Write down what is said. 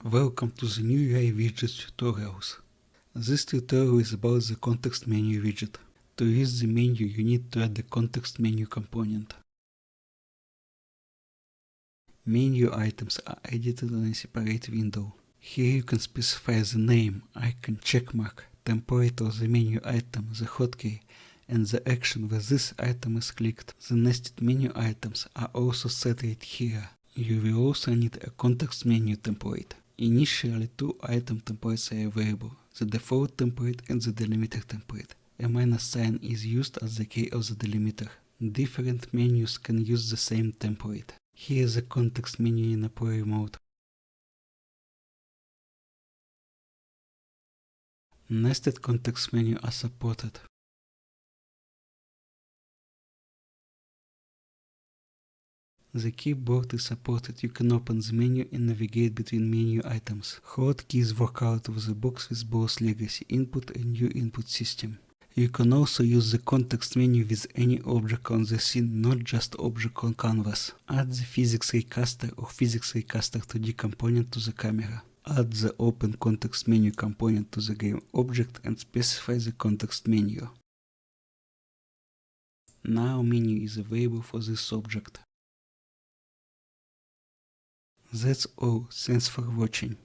Welcome to the new UI widgets tutorials. This tutorial is about the context menu widget. To use the menu, you need to add the context menu component. Menu items are edited on a separate window. Here you can specify the name, icon, checkmark, template of the menu item, the hotkey, and the action where this item is clicked. The nested menu items are also set right here. You will also need a context menu template. Initially, two item templates are available, the default template and the delimiter template. A minus sign is used as the key of the delimiter. Different menus can use the same template. Here is the context menu in employee mode. Nested context menu are supported. The keyboard is supported. You can open the menu and navigate between menu items. Hotkeys work out of the box with both legacy input and new input system. You can also use the context menu with any object on the scene, not just object on canvas. Add the physics recaster or physics recaster 2D component to the camera. Add the open context menu component to the game object and specify the context menu. Now menu is available for this object. That's all. Thanks for watching.